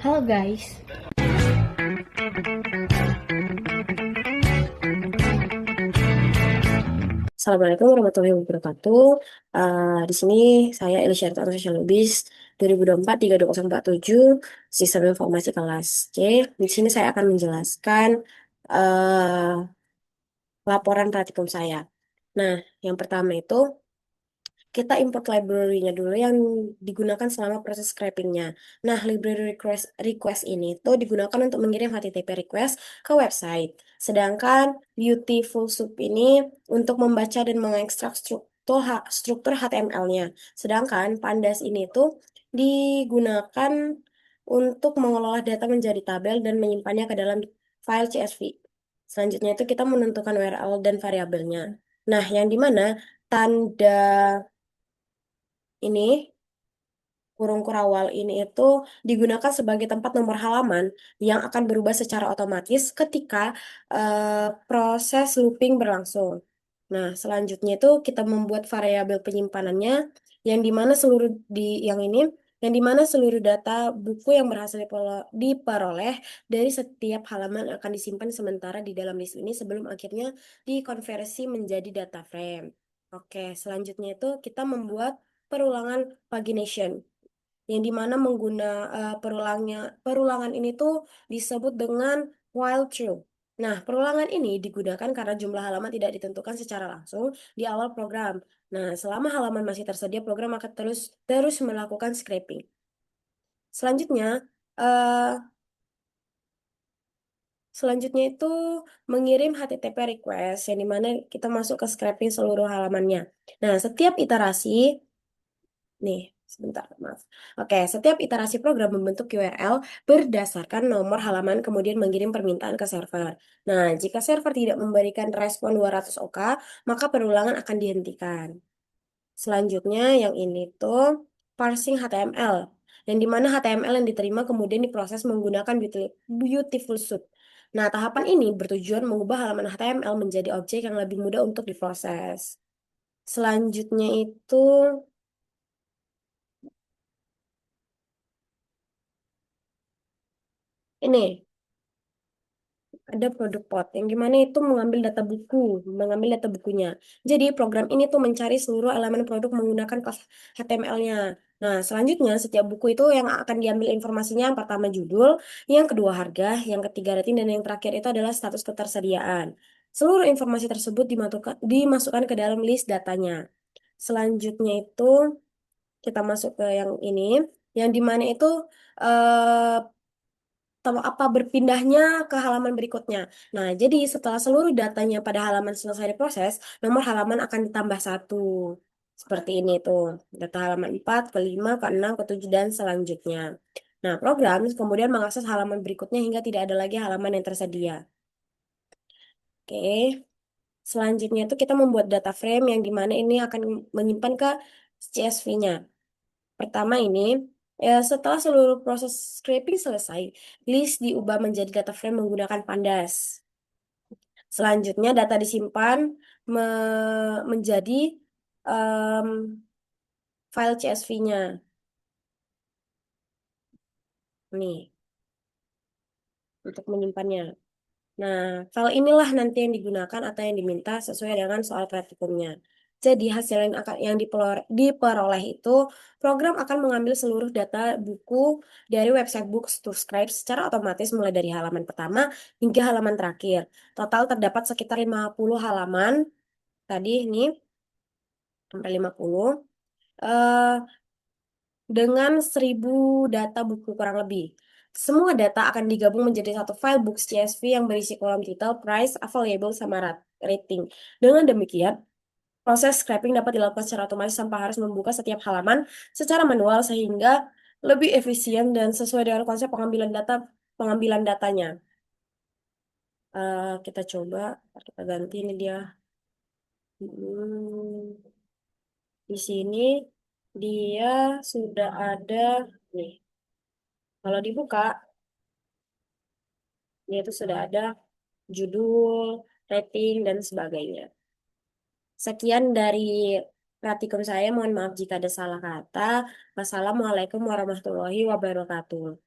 Halo guys. Assalamualaikum warahmatullahi wabarakatuh. Di sini saya Elisyarta Sosiologis 2024-32047 Sistem Informasi kelas C. Di sini saya akan menjelaskan laporan praktikum saya. Nah, yang pertama itu kita import library-nya dulu yang digunakan selama proses scraping-nya. Nah, library request ini tuh digunakan untuk mengirim HTTP request ke website. Sedangkan Beautiful Soup ini untuk membaca dan mengekstrak struktur HTML-nya. Sedangkan Pandas ini tuh digunakan untuk mengelola data menjadi tabel dan menyimpannya ke dalam file CSV. Selanjutnya itu kita menentukan URL dan variabelnya. Nah, yang dimana tanda ini kurung kurawal ini itu digunakan sebagai tempat nomor halaman yang akan berubah secara otomatis ketika proses looping berlangsung. Nah, selanjutnya itu kita membuat variabel penyimpanannya yang dimana seluruh di yang ini yang dimana seluruh data buku yang berhasil diperoleh dari setiap halaman akan disimpan sementara di dalam list ini sebelum akhirnya dikonversi menjadi data frame. Oke, selanjutnya itu kita membuat perulangan pagination yang dimana perulangan ini tuh disebut dengan while true. Nah, perulangan ini digunakan karena jumlah halaman tidak ditentukan secara langsung di awal program. Nah, selama halaman masih tersedia, program akan terus terus melakukan scraping. Selanjutnya, eh, selanjutnya itu mengirim HTTP request yang dimana kita masuk ke scraping seluruh halamannya. Nah, setiap iterasi nih, sebentar, maaf. Oke, setiap iterasi program membentuk URL berdasarkan nomor halaman kemudian mengirim permintaan ke server. Nah, jika server tidak memberikan respon 200 OK, maka perulangan akan dihentikan. Selanjutnya, yang ini tuh parsing HTML. Yang dimana HTML yang diterima kemudian diproses menggunakan Beautiful Soup. Nah, tahapan ini bertujuan mengubah halaman HTML menjadi objek yang lebih mudah untuk diproses. Selanjutnya itu ini ada produk pot yang gimana itu mengambil data bukunya. Jadi program ini tuh mencari seluruh elemen produk menggunakan kelas HTML-nya. Nah, selanjutnya setiap buku itu yang akan diambil informasinya yang pertama judul, yang kedua harga, yang ketiga rating, dan yang terakhir itu adalah status ketersediaan. Seluruh informasi tersebut dimasukkan ke dalam list datanya. Selanjutnya itu kita masuk ke yang ini, yang dimana itu eh, apa berpindahnya ke halaman berikutnya. Nah, jadi setelah seluruh datanya pada halaman selesai diproses, nomor halaman akan ditambah satu. Seperti ini tuh. Data halaman 4, ke-5, ke-6, ke-7, dan selanjutnya. Nah, program kemudian mengakses halaman berikutnya hingga tidak ada lagi halaman yang tersedia. Oke. Selanjutnya itu kita membuat data frame yang dimana ini akan menyimpan ke CSV-nya. Pertama ini, setelah seluruh proses scraping selesai, list diubah menjadi data frame menggunakan Pandas. Selanjutnya data disimpan menjadi em, file CSV-nya. Nih, untuk menyimpannya. Nah, file inilah nanti yang digunakan atau yang diminta sesuai dengan soal praktikumnya. Jadi hasil yang diperoleh itu, program akan mengambil seluruh data buku dari website Books to Scribe secara otomatis mulai dari halaman pertama hingga halaman terakhir. Total terdapat sekitar 50 halaman tadi ini, sampai 50, eh, dengan 1.000 data buku kurang lebih. Semua data akan digabung menjadi satu file books CSV yang berisi kolom title, price, available, sama rating. Dengan demikian, proses scraping dapat dilakukan secara otomatis tanpa harus membuka setiap halaman secara manual sehingga lebih efisien dan sesuai dengan konsep pengambilan datanya. Kita coba, kita ganti ini dia. Hmm, di sini dia sudah ada nih. Kalau dibuka, dia itu sudah ada judul, rating, dan sebagainya. Sekian dari praktikum saya. Mohon maaf jika ada salah kata. Wassalamualaikum warahmatullahi wabarakatuh.